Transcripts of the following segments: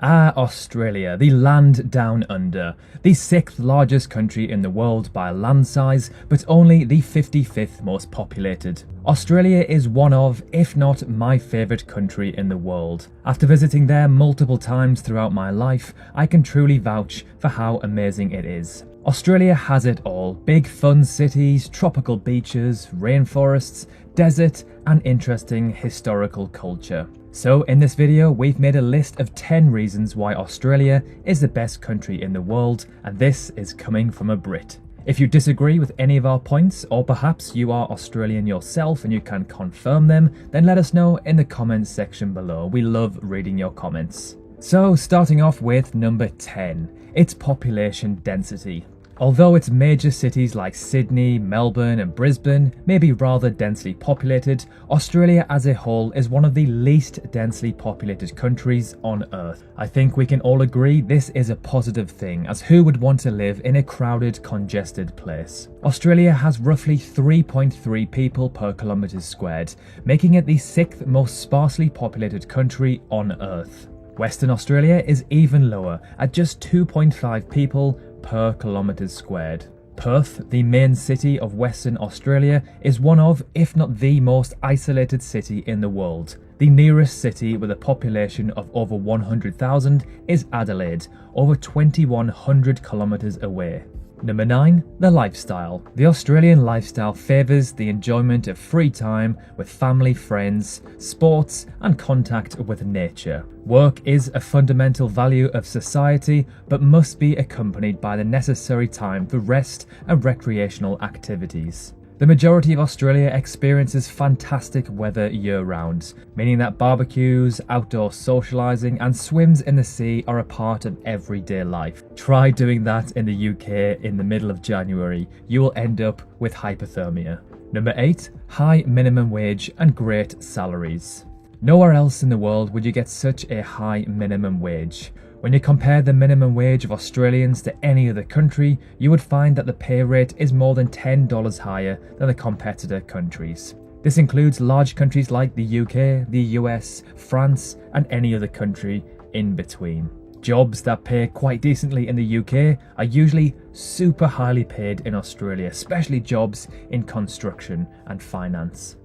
Ah, Australia, the land down under. The 6th largest country in the world by land size, but only the 55th most populated. Australia is one of, if not my favourite country in the world. After visiting there multiple times throughout my life, I can truly vouch for how amazing it is. Australia has it all: big fun cities, tropical beaches, rainforests, desert, and interesting historical culture. So in this video, we've made a list of 10 reasons why Australia is the best country in the world, and this is coming from a Brit. If you disagree with any of our points, or perhaps you are Australian yourself and you can confirm them, then let us know in the comments section below. We love reading your comments. So starting off with number 10, its population density. Although its major cities like Sydney, Melbourne and Brisbane may be rather densely populated, Australia as a whole is one of the least densely populated countries on Earth. I think we can all agree this is a positive thing, as who would want to live in a crowded, congested place? Australia has roughly 3.3 people per kilometre squared, making it the 6th most sparsely populated country on Earth. Western Australia is even lower, at just 2.5 people per kilometre squared. Perth, the main city of Western Australia, is one of, if not the most isolated city in the world. The nearest city with a population of over 100,000 is Adelaide, over 2,100 kilometres away. Number 9, the lifestyle. The Australian lifestyle favours the enjoyment of free time with family, friends, sports and contact with nature. Work is a fundamental value of society, but must be accompanied by the necessary time for rest and recreational activities. The majority of Australia experiences fantastic weather year-round, meaning that barbecues, outdoor socialising and swims in the sea are a part of everyday life. Try doing that in the UK in the middle of January, you will end up with hypothermia. Number 8, high minimum wage and great salaries. Nowhere else in the world would you get such a high minimum wage. When you compare the minimum wage of Australians to any other country, you would find that the pay rate is more than $10 higher than the competitor countries. This includes large countries like the UK, the US, France, and any other country in between. Jobs that pay quite decently in the UK are usually super highly paid in Australia, especially jobs in construction and finance.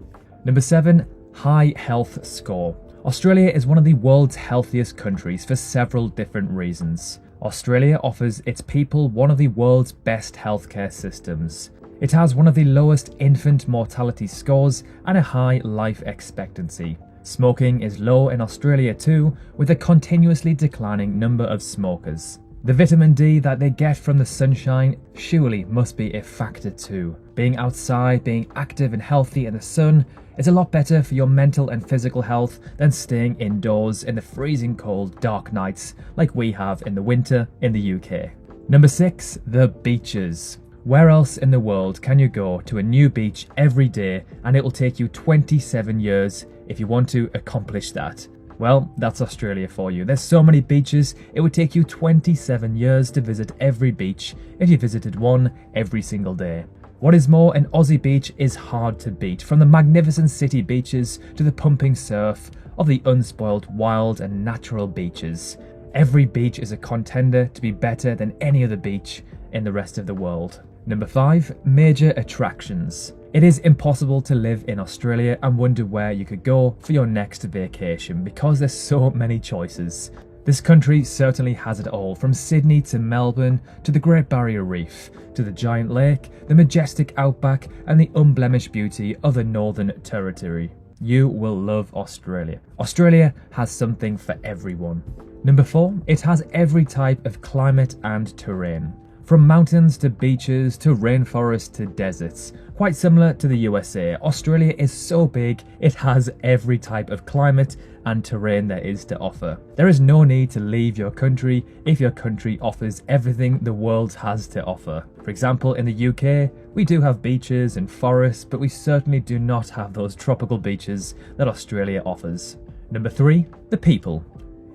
Number 7, high health score. Australia is one of the world's healthiest countries for several different reasons. Australia offers its people one of the world's best healthcare systems. It has one of the lowest infant mortality scores and a high life expectancy. Smoking is low in Australia too, with a continuously declining number of smokers. The vitamin D that they get from the sunshine surely must be a factor too. Being outside, being active and healthy in the sun is a lot better for your mental and physical health than staying indoors in the freezing cold dark nights like we have in the winter in the UK. Number 6, the beaches. Where else in the world can you go to a new beach every day and it will take you 27 years if you want to accomplish that? Well, that's Australia for you. There's so many beaches, it would take you 27 years to visit every beach if you visited one every single day. What is more, an Aussie beach is hard to beat, from the magnificent city beaches to the pumping surf of the unspoiled wild and natural beaches. Every beach is a contender to be better than any other beach in the rest of the world. Number 5, major attractions. It is impossible to live in Australia and wonder where you could go for your next vacation because there's so many choices. This country certainly has it all, from Sydney to Melbourne to the Great Barrier Reef, to the giant lake, the majestic outback and the unblemished beauty of the Northern Territory. You will love Australia. Australia has something for everyone. Number 4, it has every type of climate and terrain. From mountains to beaches to rainforests to deserts. Quite similar to the USA, Australia is so big it has every type of climate and terrain there is to offer. There is no need to leave your country if your country offers everything the world has to offer. For example, in the UK, we do have beaches and forests, but we certainly do not have those tropical beaches that Australia offers. Number 3, the people.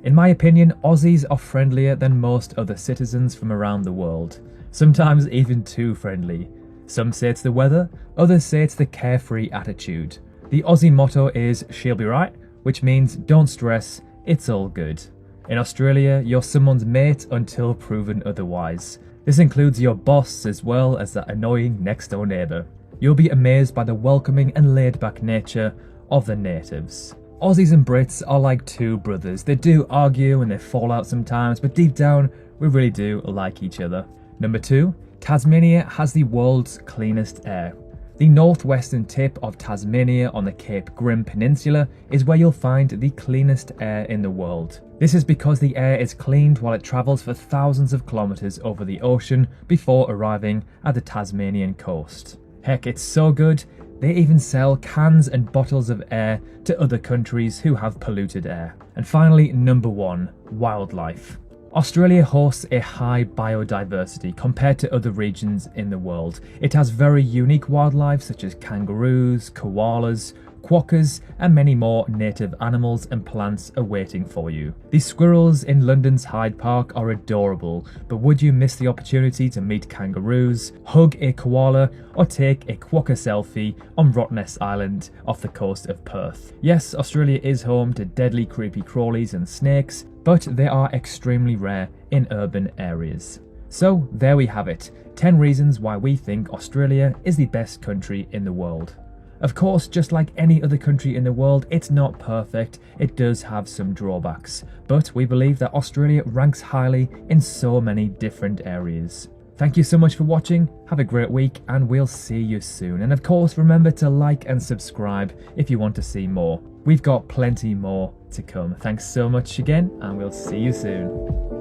In my opinion, Aussies are friendlier than most other citizens from around the world. Sometimes even too friendly. Some say it's the weather, others say it's the carefree attitude. The Aussie motto is "she'll be right," which means don't stress, it's all good. In Australia, you're someone's mate until proven otherwise. This includes your boss as well as that annoying next door neighbour. You'll be amazed by the welcoming and laid back nature of the natives. Aussies and Brits are like two brothers. They do argue and they fall out sometimes, but deep down, we really do like each other. Number 2, Tasmania has the world's cleanest air. The northwestern tip of Tasmania on the Cape Grim Peninsula is where you'll find the cleanest air in the world. This is because the air is cleaned while it travels for thousands of kilometers over the ocean before arriving at the Tasmanian coast. Heck, it's so good, they even sell cans and bottles of air to other countries who have polluted air. And finally, number 1, wildlife. Australia hosts a high biodiversity compared to other regions in the world. It has very unique wildlife such as kangaroos, koalas, quokkas and many more native animals and plants awaiting for you. The squirrels in London's Hyde Park are adorable, but would you miss the opportunity to meet kangaroos, hug a koala or take a quokka selfie on Rottnest Island off the coast of Perth? Yes, Australia is home to deadly creepy crawlies and snakes, but they are extremely rare in urban areas. So there we have it, 10 reasons why we think Australia is the best country in the world. Of course, just like any other country in the world, it's not perfect, it does have some drawbacks, but we believe that Australia ranks highly in so many different areas. Thank you so much for watching, have a great week and we'll see you soon. And of course, remember to like and subscribe if you want to see more. We've got plenty more to come. Thanks so much again and we'll see you soon.